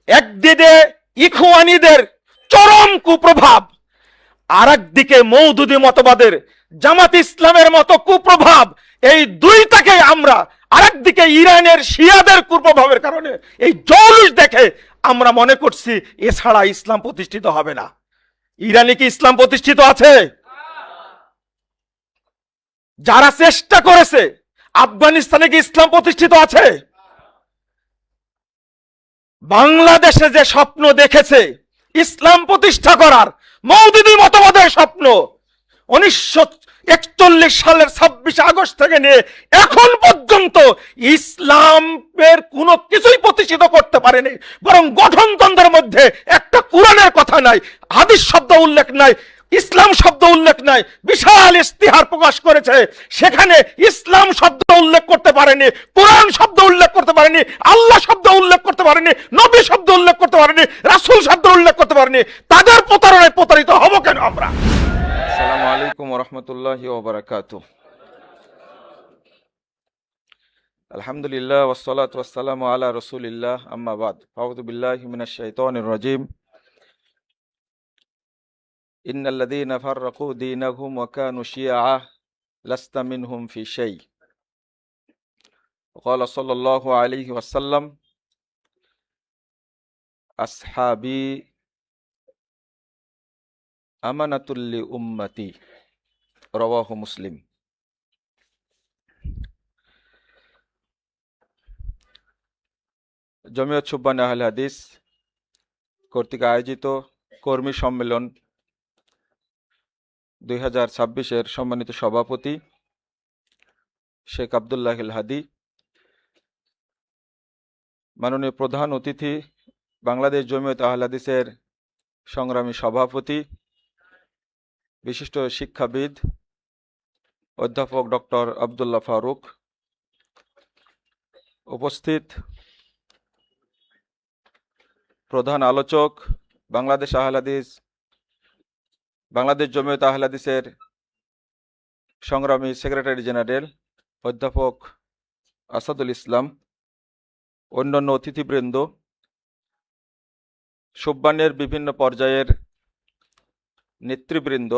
একদিকে ইখওয়ানিদের চরম কুপ্রভাব, আর একদিকে মওদুদি মতবাদের জামাত ইসলামের মতো কুপ্রভাব, এই দুইটাকে আমরা, আরেকদিকে ইরানের শিয়াদের কুপ্রভাবের কারণে এই জৌলুস দেখে আমরা মনে করছি এছাড়া ইসলাম প্রতিষ্ঠিত হবে না। ইরানে কি ইসলাম প্রতিষ্ঠিত আছে? যারা চেষ্টা করেছে, আফগানিস্তানে কি ইসলাম প্রতিষ্ঠিত আছে? বাংলাদেশে যে স্বপ্ন দেখেছে ইসলাম প্রতিষ্ঠা করার, মওদুদি মতবাদের স্বপ্ন, 1941 সালের 26 আগস্ট থেকে নিয়ে এখন পর্যন্ত ইসলামের কোনো কিছুই প্রতিষ্ঠিত করতে পারেনি। বরং গঠনতন্ত্রের মধ্যে একটা কোরআনের কথা নাই, হাদিস শব্দ উল্লেখ নাই, ইসলাম শব্দ উল্লেখ নাই। বিশাল ইস্তিহার প্রকাশ করেছে, সেখানে ইসলাম শব্দ উল্লেখ করতে পারেনি, কোরআন শব্দ উল্লেখ করতে পারেনি, আল্লাহ শব্দ উল্লেখ করতে পারেনি, নবী শব্দ উল্লেখ করতে পারেনি, রাসূল শব্দ উল্লেখ করতে পারেনি। তাদের প্রতারণায় প্রতারিত হব কেন আমরা? আসসালামু আলাইকুম ওয়া রাহমাতুল্লাহি ওয়া বারাকাতুহু। আলহামদুলিল্লাহ ওয়াসসালাতু ওয়াসসালামু আলা রাসূলিল্লাহ, আম্মা বাদ। আউযু বিল্লাহি মিনাশ শাইতানির রাজীম। ইন্নাল্লাযীনা ফাররাকু দীনাহুম ওয়া কানু শিয়আ লাস্তা মিনহুম ফি শাই। ক্বালা সাল্লাল্লাহু আলাইহি ওয়াসাল্লাম আসহাবি আমানাতুল লি উম্মতি, রাওয়াহু মুসলিম। জমিয়ত সুবহান আহলে হাদিস কর্তৃক আয়োজিত কর্মী সম্মেলন 2026-এর সম্মানিত সভাপতি শেখ আব্দুল্লাহ আল হাদি, মাননীয় প্রধান অতিথি বাংলাদেশ জমিয়ত আহলে হাদিসের সংগ্রামী সভাপতি, বিশিষ্ট শিক্ষাবিদ অধ্যাপক ডক্টর আব্দুল্লাহ ফারুক, উপস্থিত প্রধান আলোচক বাংলাদেশ জমিয়ত আহলে হাদিসের সংগ্রামী সেক্রেটারি জেনারেল অধ্যাপক আসাদুল ইসলাম, অন্যান্য অতিথিবৃন্দ, সুবহানের বিভিন্ন পর্যায়ের নেতৃবৃন্দ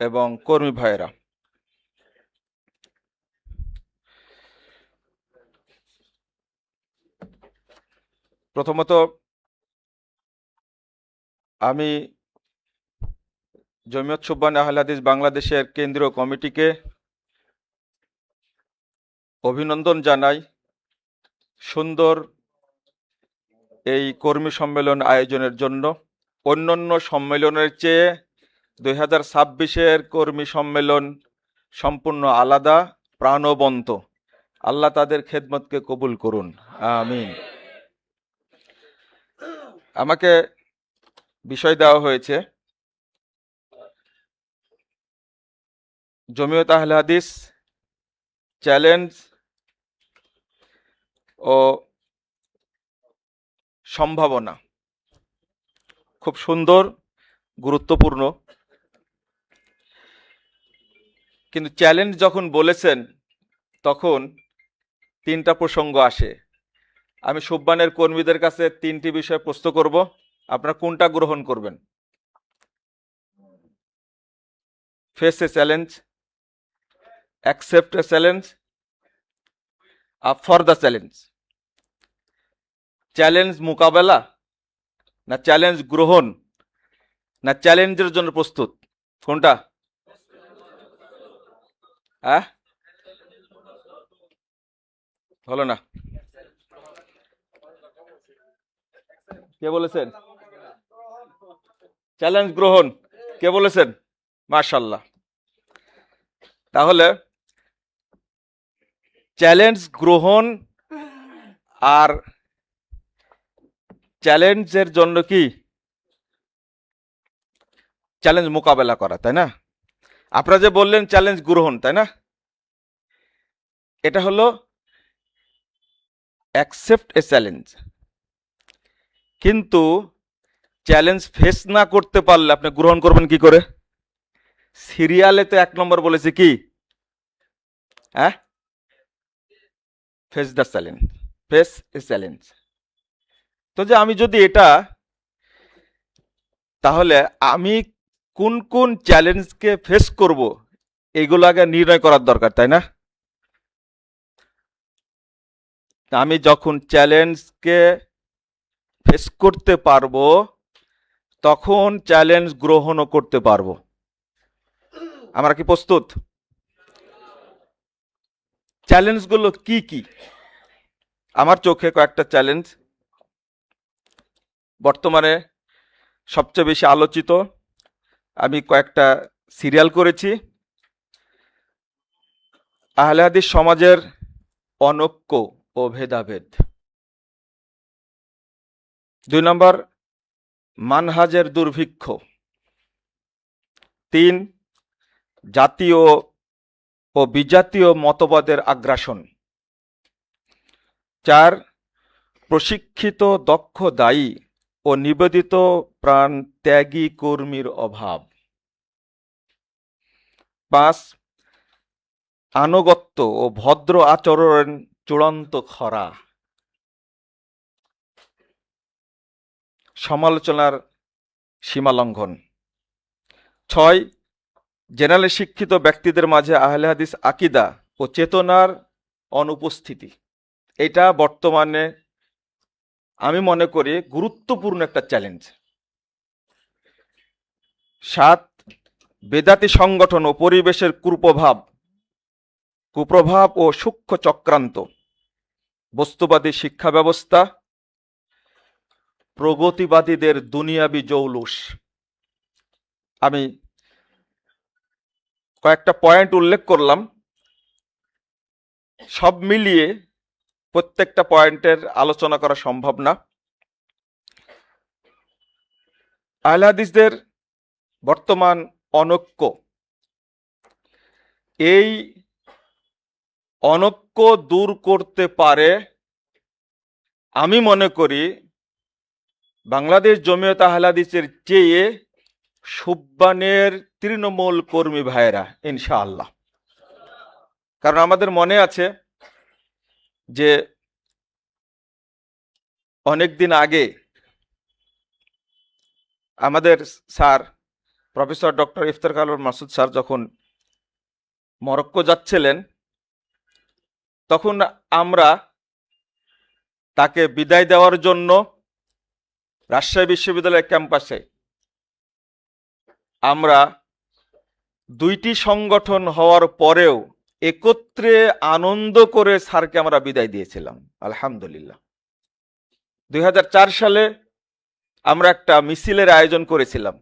এবং কর্মী ভাইয়েরা, প্রথমত আমি জমিয়ত সুবহান আহলে হাদিস বাংলাদেশের কেন্দ্রীয় কমিটিকে অভিনন্দন জানাই সুন্দর এই কর্মী সম্মেলন আয়োজনের জন্য। অন্যান্য সম্মেলনের চেয়ে 2026-এর কর্মী সম্মেলন সম্পূর্ণ আলাদা, প্রাণবন্ত। আল্লাহ তাদের খেদমতকে কবুল করুন, আমিন। আমাকে বিষয় দেওয়া হয়েছে জমিয়ত আহলে হাদিস চ্যালেঞ্জ ও সম্ভাবনা। খুব সুন্দর, গুরুত্বপূর্ণ। কিন্তু চ্যালেঞ্জ যখন বলেছেন তখন তিনটা প্রসঙ্গ আসে। আমি সুবহানের কর্মীদের কাছে তিনটি বিষয় প্রশ্ন করব, আপনারা কোনটা গ্রহণ করবেন? Face A challenge, accept A challenge, up for the challenge. Challenge মোকাবেলা, না চ্যালেঞ্জ গ্রহণ, না চ্যালেঞ্জের জন্য প্রস্তুত? কোনটা? হ্যাঁ, হলো না। কে বলেছেন? চ্যালেঞ্জ গ্রহণ। কে বলেছেন? মাশাআল্লাহ। তাহলে চ্যালেঞ্জ গ্রহণ আর চ্যালেঞ্জের জন্য কি? চ্যালেঞ্জ মোকাবেলা করা, তাই না? আপনারা যে বললেন চ্যালেঞ্জ গ্রহণ, তাই না? এটা হলো অ্যাকসেপ্ট এ চ্যালেঞ্জ। কিন্তু চ্যালেঞ্জ ফেস না করতে পারলে আপনি গ্রহণ করবেন কি করে? সিরিয়ালে তো 1 নম্বর বলেছে কি? হ্যাঁ, face the challenge. Face A challenge. তো যে আমি যদি এটা, তাহলে আমি কোন কোন চ্যালেঞ্জকে ফেস করব এগুলো আগে নির্ণয় করার দরকার, তাই না? আমি যখন চ্যালেঞ্জকে ফেস করতে পারবো তখন চ্যালেঞ্জ গ্রহণও করতে পারবো। আমরা কি প্রস্তুত? চ্যালেঞ্জগুলো কি কি? আমার চোখে কয়েকটা চ্যালেঞ্জ বর্তমানে সবচেয়ে বেশি আলোচিত, আমি কয়েকটা সিরিয়াল করেছি। আহলে হাদিস সমাজের অনৈক্য ও ভেদাভেদ। 2 নম্বর, মানহাজের দুর্ভিক্ষ। 3, জাতীয় ও বিজাতীয় মতবাদের আগ্রাসন। 4, প্রশিক্ষিত দক্ষ দায়ী ও নিবেদিত প্রাণ ত্যাগী কর্মীর অভাব। 5, আনুগত্য ও ভদ্র আচরণ চূড়ান্ত খরা। সমালোচনার সীমালঙ্ঘন। 6, জেনারেল শিক্ষিত ব্যক্তিদের মাঝে আহলে হাদিস আকীদা ও চেতনার অনুপস্থিতি। এটা বর্তমানে আমি মনে করি গুরুত্বপূর্ণ একটা চ্যালেঞ্জ। 7, বেদাতি সংগঠন ও পরিবেশের কুপ্রভাব ও সূক্ষ্ম চক্রান্ত। বস্তুবাদী শিক্ষা ব্যবস্থা, প্রগতিবাদীদের দুনিয়াবি জৌলুস। আমি কয়েকটা পয়েন্ট উল্লেখ করলাম, সব মিলিয়ে প্রত্যেকটা পয়েন্টের আলোচনা করা সম্ভব না। আহলে হাদিসদের বর্তমান অনৈক্য, এই অনৈক্য দূর করতে পারে আমি মনে করি বাংলাদেশ জমিয়ত আহলে হাদিসের চেয়ে সুব্বানের তৃণমূল কর্মী ভাইয়েরা, ইনশাআল্লাহ। কারণ আমাদের মনে আছে যে অনেকদিন আগে আমাদের sir professor doctor Iftekhar Alam Masud sir যখন মরক্কো যাচ্ছিলেন, তখন আমরা তাকে বিদায় দেওয়ার জন্য রাজশাহী বিশ্ববিদ্যালয়ের ক্যাম্পাসে আমরা 2টি সংগঠন হওয়ার পরেও একত্রে আনন্দ করে স্যারকে আমরা বিদায় দিয়েছিলাম, আলহামদুলিল্লাহ। 2004 সালে আমরা একটা মিছিলের আয়োজন করেছিলাম।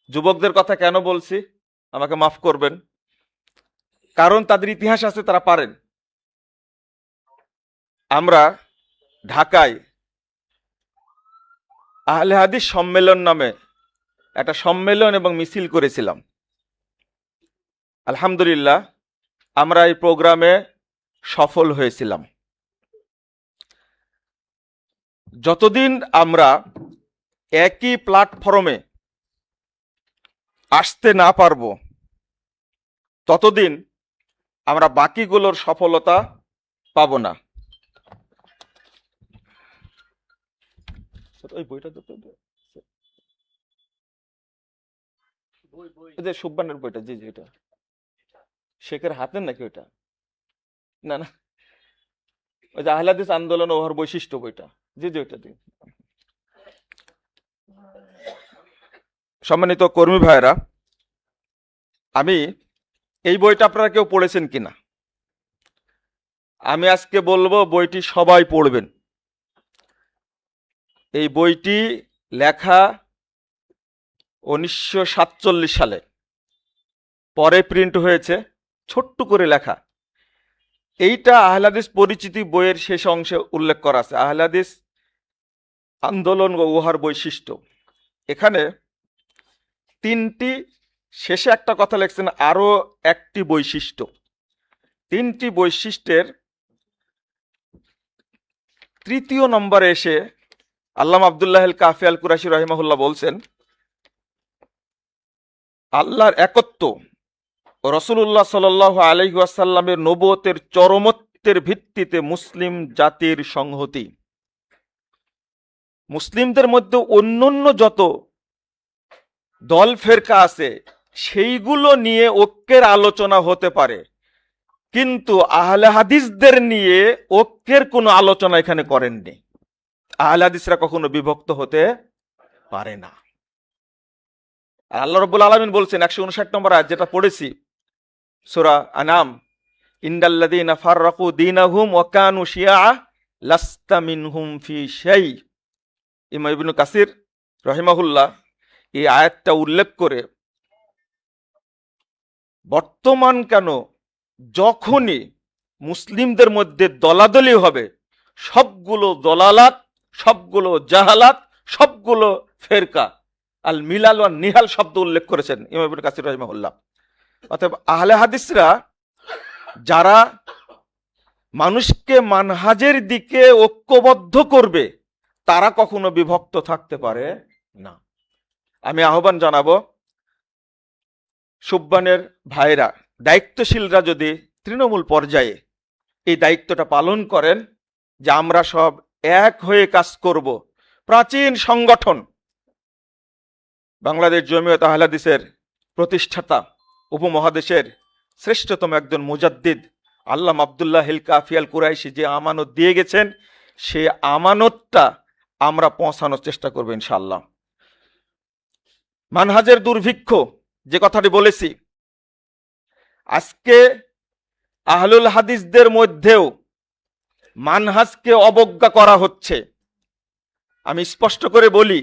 যুবকদের কথা কেন বলছি আমাকে মাফ করবেন, কারণ তাদের ইতিহাস আছে, তারা পারেন। আমরা ঢাকায় আহলে হাদিস সম্মেলন নামে একটা সম্মেলন এবং মিছিল করেছিলাম। আলহামদুলিল্লাহ আমরা এই প্রোগ্রামে সফল হয়েছিলাম। যতদিন আমরা একই প্ল্যাটফর্মে আসতে না পারবো ততদিন আমরা বাকিগুলোর সফলতা পাব না। ওই বইটা সুব্বানের বইটা, জি জি, এটা শেখের হাতের নাকি ওইটা? না না, ওই যে আহলে হাদিস আন্দোলন ওর বৈশিষ্ট্য বইটা, জি জি, ওইটা দিন। সম্মানিত কর্মী ভাইরা, আমি এই বইটা আপনারা কেউ পড়েছেন কিনা আমি আজকে বলবো, বইটি সবাই পড়বেন। এই বইটি লেখা 1947 সালে, পরে প্রিন্ট হয়েছে, ছোট্ট করে লেখা। এইটা আহলে হাদিস পরিচিতি বইয়ের শেষ অংশে উল্লেখ করা আছে, আহলে হাদিস আন্দোলন ও উহার বৈশিষ্ট্য। এখানে 3টি, শেষে একটা কথা লিখছেন আরো একটি বৈশিষ্ট্য। 3টি বৈশিষ্ট্যের 3য় নম্বরে এসে আল্লামা আব্দুল্লাহ আল কাফি আল কুরাশি রাহিমাহুল্লাহ বলছেন, আল্লাহর একত্ব ও রাসূলুল্লাহ সাল্লাল্লাহু আলাইহি ওয়াসাল্লামের নবুয়তের চরমোচ্চ নেতৃত্বের ভিত্তিতে মুসলিম জাতির সংহতি। মুসলিমদের মধ্যে অন্যান্য যত দল ফেরকা আছে সেইগুলো নিয়ে ঐক্যের আলোচনা হতে পারে, কিন্তু আহলে হাদিসদের নিয়ে ঐক্যের কোনো আলোচনা এখানে করেননি। আহলে হাদিসরা কখনো বিভক্ত হতে পারে না। আর আল্লাহ রাব্বুল আলামিন বলছেন 159 নম্বর আয়াত, যেটা পড়েছি সূরা আনাম, ইন্নাল্লাযীনা ফাররাকু দীনাহুম ওয়া কানু শিয়া লাস্তা মিনহুম ফি শাই। ইমাম ইবনে কাসির রাহিমাহুল্লাহ এই আয়াতটা উল্লেখ করে বর্তমান কেন যখনই মুসলিমদের মধ্যে দলাদলি হবে, সবগুলো দলালাত, সবগুলো জাহালাত, সবগুলো ফেরকা, আল মিলাল ওয়ান নিহাল শব্দ উল্লেখ করেছেন ইমাম ইবনে কাসির রাহিমাহুল্লাহ। অতএব আহলে হাদিসরা যারা মানুষকে মানহাজের দিকে ঐক্যবদ্ধ করবে, তারা কখনো বিভক্ত থাকতে পারে না। আমি আহ্বান জানাবো সুববানের ভাইরা, দায়িত্বশীলরা যদি তৃণমূল পর্যায়ে এই দায়িত্বটা পালন করেন যে আমরা সব এক হয়ে কাজ করব। প্রাচীন সংগঠন বাংলাদেশ জমিয়ত আহলে হাদিসের প্রতিষ্ঠাতা, উপমহাদেশের শ্রেষ্ঠতম একজন মুজাদ্দিদ আল্লামা আব্দুল্লাহ হিল কাফি আল কুরাইশি যে আমানত দিয়ে গেছেন, সেই আমানতটা আমরা পৌঁছানোর চেষ্টা করব ইনশাআল্লাহ। মানহাজের দুর্ভিক্ষ যে কথাটি বলেছি, আজকে আহলুল হাদিসদের মধ্যেও মানহাজকে অবজ্ঞা করা হচ্ছে। আমি স্পষ্ট করে বলি,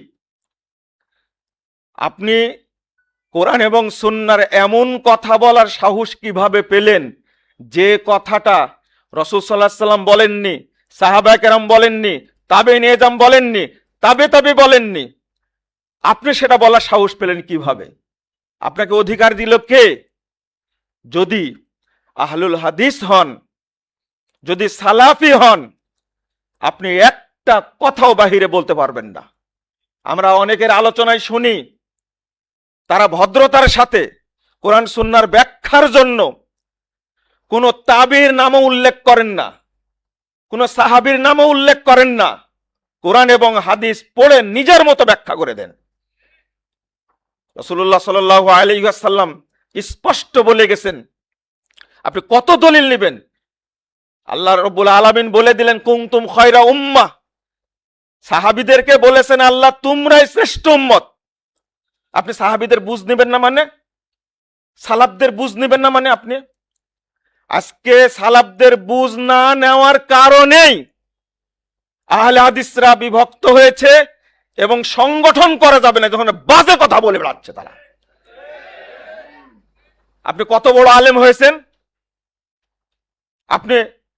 আপনি কোরআন এবং সুন্নাহর এমন কথা বলার সাহস কিভাবে পেলেন যে কথাটা রাসূল সাল্লাল্লাহু আলাইহি সাল্লাম বলেননি, সাহাবায়ে কেরাম বলেননি, তাবেঈন এজাম বলেননি, তাবে বলেননি? আপনি সেটা বলার সাহস পেলেন কিভাবে? আপনাকে অধিকার দিল কে? যদি আহলুল হাদিস হন, যদি সালাফি হন, আপনি একটা কথাও বাহিরে বলতে পারবেন না। আমরা অনেকের আলোচনায় শুনি তারা ভদ্রতার সাথে কোরআন সুন্নাহর ব্যাখ্যার জন্য কোনো তাবির নামও উল্লেখ করেন না, কোনো সাহাবীর নামও উল্লেখ করেন না, কোরআন এবং হাদিস পড়ে নিজের মতো ব্যাখ্যা করে দেন। রাসূলুল্লাহ সাল্লাল্লাহু আলাইহি ওয়াসাল্লাম স্পষ্ট বলে গেছেন, আপনি কত দলিল নেবেন? আল্লাহ রাব্বুল আলামিন বলে দিলেন কুনতুম খায়রা উম্মাহ। সাহাবীদেরকে বলেছেন আল্লাহ তোমরাই শ্রেষ্ঠ উম্মত। আপনি সাহাবীদের বুঝ নেবেন না মানে? সালাফদের বুঝ নেবেন না মানে? আপনি আজকে সালাফদের বুঝ না নেওয়ার কারণেই আহলে হাদিসরা বিভক্ত হয়েছে এবং সংগঠন করা যাবে না, যখন বাজে কথা বলে বেড়াচ্ছে তারা। আপনি কত বড় আলেম হয়েছেন? আপনি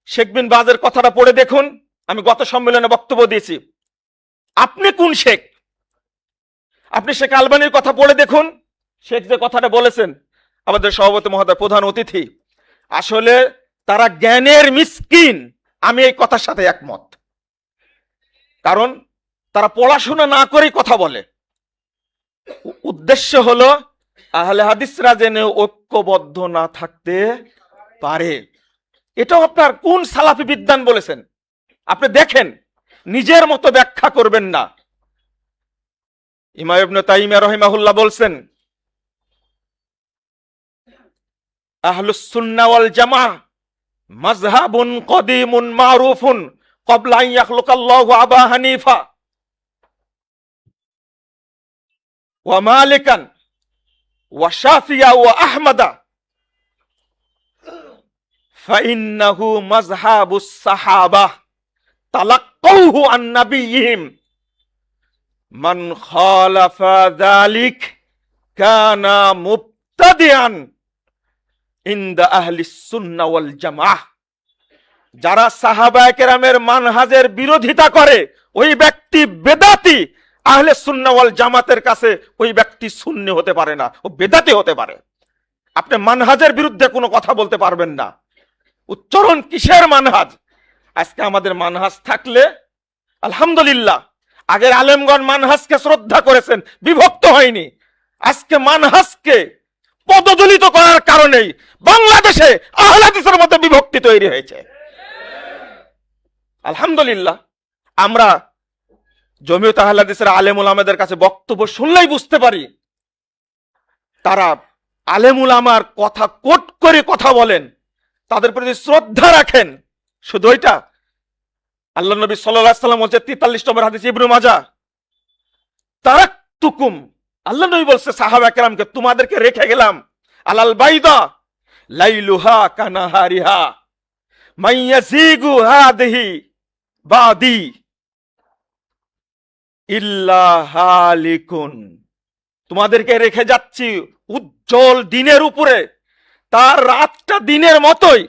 শেখ বিন বাজের কথাটা পড়ে দেখুন। আমি গত সম্মেলনে বক্তব্য দিয়েছি। আপনি কোন শেখ? আপনি শেখ আলবানির কথা পড়ে দেখুন। শেখ যে কথাটা বলেছেন, আমাদের সভাপতি মহোদয় প্রধান অতিথি, আসলে তারা জ্ঞানের মিসকিন। আমি এই কথার সাথে একমত, কারণ তারা পড়াশোনা না করেই কথা বলে। উদ্দেশ্য হলো আহলে হাদিসরা যেন ঐক্যবদ্ধ না থাকতে পারে। এটাও আপনার কোন সালাফি বিদ্বান বলেছেন? আপনি দেখেন, নিজের মতো ব্যাখ্যা করবেন না। ইমাম ইবনে তাইমিয়া রাহিমাহুল্লাহ বলছেন, আহলুস সুন্নাহ ওয়াল জামাআহ মাযহাবুন কদিমুন মারুফুন ক্বাবলা আন ইয়াখলুকাল্লাহু আবা হানিফা ওয়া মালিকান ওয়া শাফিয়া ওয়া আহমাদা ফাইন্নাহু মাযহাবুস সাহাবাহ তালাক্কাউহু আন নাবিয়্যিহিম মান খালাফা যালিক কানা মুবতাদিআন ইনদা আহলিস সুন্নাহ ওয়াল জামাআহ। যারা সাহাবায়ে কেরামের মানহাজের বিরোধিতা করে ওই ব্যক্তি বেদাতি। আহলে সুন্নাহ ওয়াল জামাতের কাছে ওই ব্যক্তি সুন্নি হতে পারে না, ও বেদাতি হতে পারে। আপনি মানহাজের বিরুদ্ধে কোনো কথা বলতে পারবেন না। উচ্চারণ কিসের মানহাজ? আজকে আমাদের মানহাজ থাকলে আলহামদুলিল্লাহ। আগের আলেমগণ মানহাজকে শ্রদ্ধা করেছেন, বিভক্ত হয়নি। আজকে মানহাজকে পদদলিত করার কারণেই বাংলাদেশে আহলে হাদিসের মধ্যে বিভক্তি তৈরি হয়েছে। আলহামদুলিল্লাহ আমরা জমিয়ত আহলে হাদিসের আলেম উলামাদের কাছে বক্তব্য শুনলেই বুঝতে পারি তারা আলেম উলামার কথা কোট করে কথা বলেন, তাদের প্রতি শ্রদ্ধা রাখেন। শুধু ওইটা আল্লাহ নবী সাল্লাল্লাহু আলাইহি ওয়াসাল্লাম বলছে 43 নম্বর হাদিস ইবনে মাজাহ, তারাকতুকুম, আল্লাহ নবী বলছে সাহাবা কেরামকে তোমাদেরকে রেখে গেলাম আলাল বাইদা লাইলুহা কানাহারিহা মাইয়াজিগু হাদিহি বাদি ইল্লা হালিকুন, তোমাদেরকে রেখে যাচ্ছি উজ্জ্বল দিনের উপরে, তার রাতটা দিনের মতোই,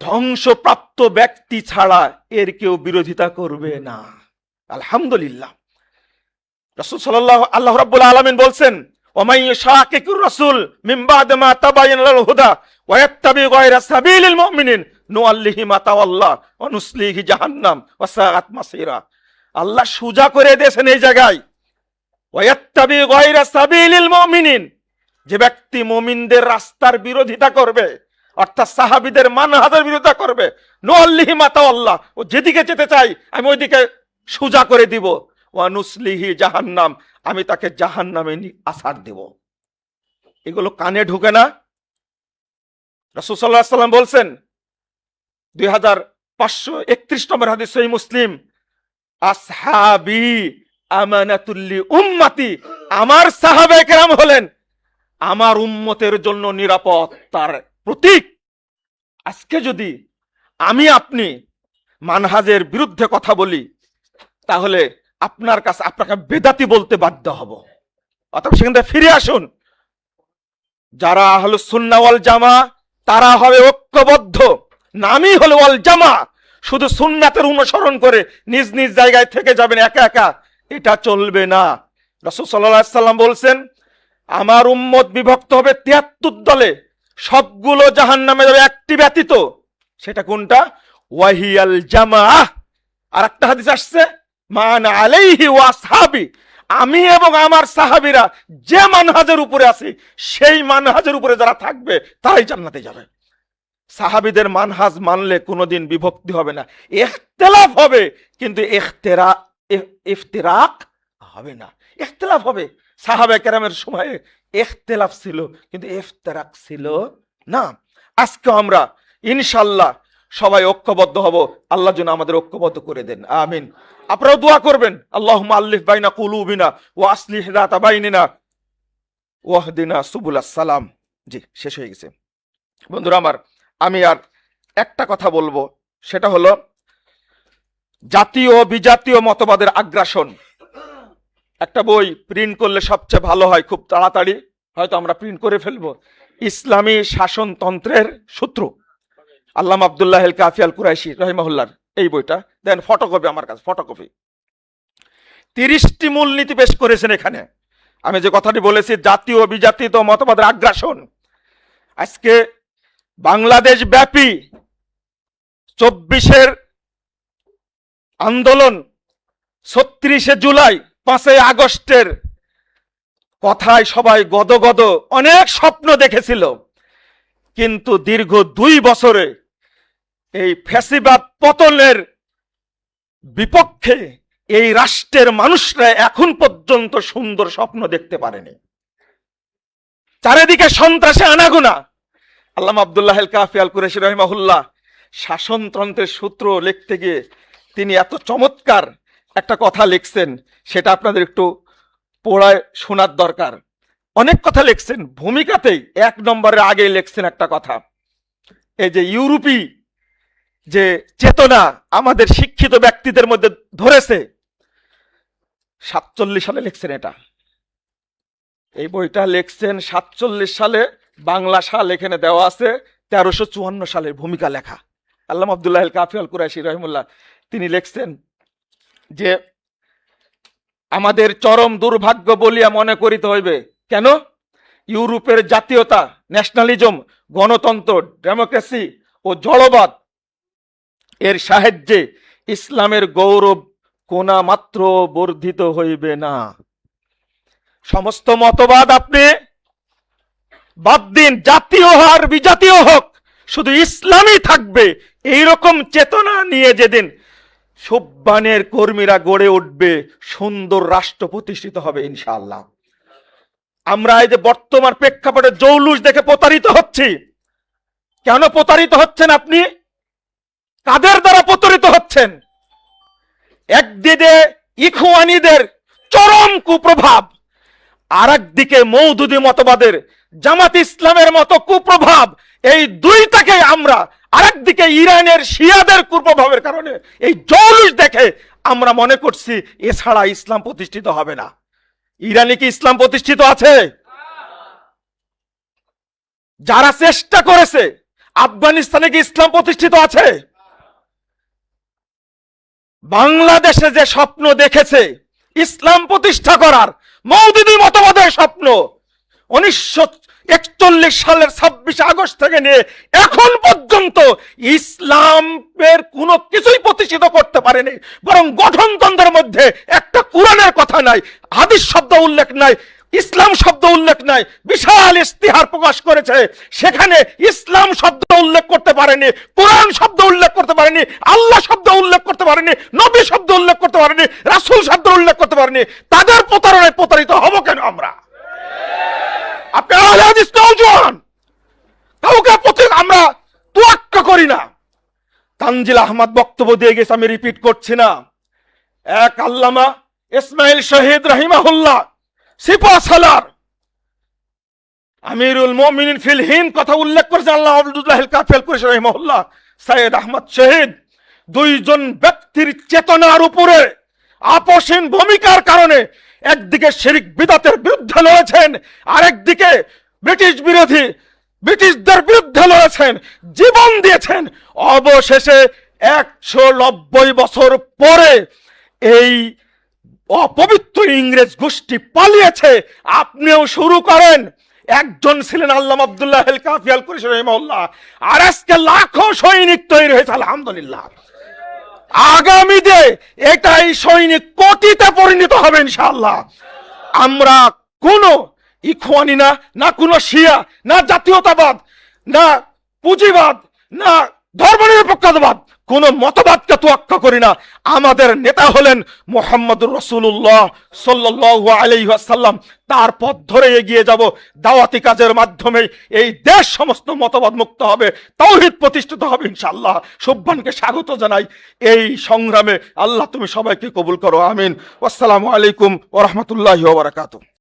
ধ্বংসপ্রাপ্ত ব্যক্তি ছাড়া এর কেউ বিরোধিতা করবে না। আলহামদুলিল্লাহ রাসূল সাল্লাল্লাহু আল্লাহ রাব্বুল আলামিন বলছেন ওমাই শাকিকুর রাসূল মিন বাদি মা তাবায়ানা লাহুল হুদা ওয়া ইয়াত্তাবি গায়রা সাবিলিল মুমিনিন নুআল্লিহি মা তাওয়াল্লা ওয়া নুসলিহি জাহান্নাম ওয়া সাআত মাসীরা। আল্লাহ সুজা করে দিয়েছেন এই জায়গায়, ওয়া ইয়াত্তাবি গায়রা সাবিলিল মুমিনিন, যে ব্যক্তি মুমিনদের রাস্তার বিরোধিতা করবে অর্থাৎ সাহাবীদের মানহাজের বিরোধিতা করবে, নুআল্লিহি মা তাওয়াল্লা, ও যেদিকে যেতে চাই আমি ওইদিকে সুজা করে দিব, ওয়া নুসলিহি জাহান্নাম, আমি তাকে জাহান্নামে আছাড় দেব। এগুলো কানে ঢুকে না? রাসূল সাল্লাল্লাহু আলাইহি ওয়াসাল্লাম বলছেন 2531 নম্বর হাদিস সহিহ মুসলিম, আসহাবি আমানাতুল্লি উম্মতি, আমার সাহাবায়ে কেরাম হলেন আমার উম্মতের জন্য নিরাপত্তার প্রতীক। আজকে যদি আমি আপনি মানহাজের বিরুদ্ধে কথা বলি তাহলে আপনার কাছে আপনাকে বেদাতি বলতে বাধ্য হব। অতএব সেখান থেকে ফিরে আসুন, যারা আহলুস সুন্নাহ ওয়াল জামা তারা হবে ঐক্যবদ্ধ, নামই হলো ওয়াল জামা। শুধু সুন্নাতের অনুসরণ করে নিজ নিজ জায়গায় থেকে যাবেন একা একা, এটা চলবে না। রাসূল সাল্লাল্লাহু আলাইহি সাল্লাম বলছেন আমার উম্মত বিভক্ত হবে 73 দলে, সবগুলো জাহান্নামে যাবে একটি ব্যতীত, সেটা কোনটা? ওয়াহিয়াল জামাআহ। আর একটা হাদিস আসছে মান আলাইহি ওয়া আসহাবি, আমি এবং আমার সাহাবীরা যে মানহাজের উপরে আছি সেই মানহাজের উপরে যারা থাকবে তারাই জান্নাতে যাবে। সাহাবীদের মানহাজ মানলে কোনোদিন বিভক্তি হবে না, ইখতিলাফ হবে কিন্তু ইফতিরাক হবে না। ইখতিলাফ হবে, সাহাবায়ে কেরামের সময়ে ইখতিলাফ ছিল কিন্তু ইফতিরাক ছিল না। আজকে আমরা ইনশাআল্লাহ সবাই ঐক্যবদ্ধ হব, আল্লাহ যেন আমাদের ঐক্যবদ্ধ করে দেন, আমিন। আপনারাও দোয়া করবেন, আল্লাহুম্মা আল্লিফ বাইনা কুলুবিনা ওয়া আসলিহ যাতা বাইনিনা ওয়াহদিনা সুবুলাস সালাম। জি, শেষ হয়ে গেছে। বন্ধুরা আমার, আমি আর একটা কথা বলবো, সেটা হলো জাতীয় বিজাতীয় মতবাদের আগ্রাসন। একটা বই প্রিন্ট করলে সবচেয়ে ভালো হয়, খুব তাড়াতাড়ি হয়তো আমরা প্রিন্ট করে ফেলবো, ইসলামী শাসনতন্ত্রের সূত্র, আল্লামা আব্দুল্লাহ আল কাফি আল কুরাইশি রাহিমাহুল্লাহ, এই বইটা দেন, ফটোকপি আমার কাছে, ফটোকপি। 30টি মূলনীতি পেশ করেছেন এখানে। আমি যে কথাটি বলেছি জাতীয় বিজাতীয় মতবাদের আগ্রাসন, আজকে বাংলাদেশ ব্যাপী 24-এর আন্দোলন, 36শে জুলাই, 5ই আগস্টের কথায় সবাই গদগদ, অনেক স্বপ্ন দেখেছিল, কিন্তু দীর্ঘ 2 বছরে এই ফ্যাসিবাদ পতনের বিপক্ষে এই রাষ্ট্রের মানুষরা এখন পর্যন্ত সুন্দর স্বপ্ন দেখতে পারেনি। চারিদিকে সন্ত্রাসে আনাগোনা। আল্লামা আব্দুল্লাহ আল কাফি আল কুরাইশি রাহিমাহুল্লাহ শাসনতন্ত্রের সূত্র লিখতে গিয়ে তিনি এত চমৎকার একটা কথা লিখছেন, সেটা আপনাদের একটু পড়ায় শোনার দরকার। অনেক কথা লিখছেন, ভূমিকাতেই 1 নম্বরের আগে লিখছেন একটা কথা, এই যে ইউরোপী যে চেতনা আমাদের শিক্ষিত ব্যক্তিদের মধ্যে ধরেছে, 47 সালে লিখছেন এটা। এই বইটা লিখছেন 47 সালে, বাংলা সাল এখানে দেওয়া আছে 1354 সালের ভূমিকা লেখা। আল্লামা আব্দুল্লাহ আল কাফি আল কুরাইশি রাহিমাহুল্লাহ তিনি লিখছেন যে আমাদের চরম দুর্ভাগ্য বলিয়া মনে করিতে হইবে। কেন? ইউরোপের জাতীয়তা, ন্যাশনালিজম, গণতন্ত্র, ডেমোক্রেসি ও জড়বাদ এর সাহায্যে ইসলামের গৌরব কোনা মাত্র বর্ধিত হইবে না। সমস্ত মতবাদ আপনি বাদ দিন, জাতীয় আর বিজাতীয় হোক, শুধু ইসলামই থাকবে, এইরকম চেতনা নিয়ে যেদিন সুববানের কর্মীরা গড়ে উঠবে, সুন্দর রাষ্ট্র প্রতিষ্ঠিত হবে ইনশাআল্লাহ। আমরা এই যে বর্তমান প্রেক্ষাপটে জৌলুস দেখে প্রতারিত হচ্ছি। কেন প্রতারিত হচ্ছেন আপনি? কাদের দ্বারা প্রতারিত হচ্ছেন? একদিকে ইখওয়ানীদের চরম কুপ্রভাব, আর একদিকে মওদুদি মতবাদের জামাত ইসলামের মতো কুপ্রভাব। এই দুইটাকে আমরা, আরেকদিকে ইরানের শিয়াদের কুপ্রভাবের কারণে এই জৌলুস দেখে আমরা মনে করছি এছাড়া ইসলাম প্রতিষ্ঠিত হবে না। ইরানে কি ইসলাম প্রতিষ্ঠিত আছে? যারা চেষ্টা করেছে, আফগানিস্তানে কি ইসলাম প্রতিষ্ঠিত আছে? বাংলাদেশে যে স্বপ্ন দেখেছে ইসলাম প্রতিষ্ঠা করার, মওদুদি মতবাদের স্বপ্ন, 1941 সালের 26 আগস্ট থেকে নিয়ে এখন পর্যন্ত ইসলামের কোনো কিছুই প্রতিষ্ঠিত করতে পারেনি। বরং গঠনতন্ত্রের মধ্যে একটা কোরআনের কথা নাই, হাদিস শব্দ উল্লেখ নাই, ইসলাম শব্দ উল্লেখ নাই। বিশাল ইস্তিহার প্রকাশ করেছে, সেখানে ইসলাম শব্দ উল্লেখ করতে পারেনি, কোরআন শব্দ উল্লেখ করতে পারেনি, আল্লাহ শব্দ উল্লেখ করতে পারেনি, নবী শব্দ উল্লেখ করতে পারেনি, রাসূল শব্দ উল্লেখ করতে পারেনি। তাদের প্রতারণায় প্রতারিত হব কেন আমরা? আপনি আহলে হাদিস নওজোয়ান, কাউকে আমরা তোয়াক্কা করি না। তানজিল আহমদ বক্তব্য দিয়ে গেছে, আমি রিপিট করছি না। এক আল্লামা ইসমাইল শহীদ রাহিমাহুল্লাহ সিপা সালার আমিরুল মুমিনিন ফিল হিন্দ কথা উল্লেখ করেছেন, আল্লাহ আব্দুল্লাহ কাফেল কুরেশি রাহিমাহুল্লাহ, সৈয়দ আহমদ শহীদ। দুইজন ব্যক্তির চেতনার উপরে আপোষহীন ভূমিকার কারণে একদিকে শিরক বিদআতের বিরুদ্ধে লড়েছেন, আরেকদিকে ব্রিটিশদের বিরুদ্ধে লড়েছেন, জীবন দিয়েছেন। অবশেষে 190 বছর পরে এই অপবিত্র ইংরেজ গোষ্ঠী পালিয়েছে। আপনিও শুরু করেন। একজন ছিলেন আল্লামা আব্দুল্লাহ আল কাফি আল কুরেশি রাহিমাহুল্লাহ, আর আজকে লাখো সৈনিক তৈরি হয়েছে আলহামদুলিল্লাহ। আগামীতে এটাই সৈনিক কোটিতে পরিণত হবে ইনশাআল্লাহ। আমরা কোনো ইখওয়ানি না কোনো শিয়া, না জাতীয়তাবাদ, না পুঁজিবাদ, না ধর্মনিরপেক্ষতাবাদ, কোন মতবাদকে তোয়াক্কা করি না। আমাদের নেতা হলেন মুহাম্মদুর রাসূলুল্লাহ সাল্লাল্লাহু আলাইহি ওয়াসাল্লাম। তার পথ ধরে এগিয়ে যাব। দাওয়াতি কাজের মাধ্যমে এই দেশ সমস্ত মতবাদ মুক্ত হবে, তাওহীদ প্রতিষ্ঠিত হবে ইনশাআল্লাহ। সুবহানকে স্বাগত জানাই এই সংগ্রামে। আল্লাহ তুমি সবাইকে কবুল করো, আমিন। আসসালামু আলাইকুম ওয়া রাহমাতুল্লাহি ওয়া বারাকাতুহু।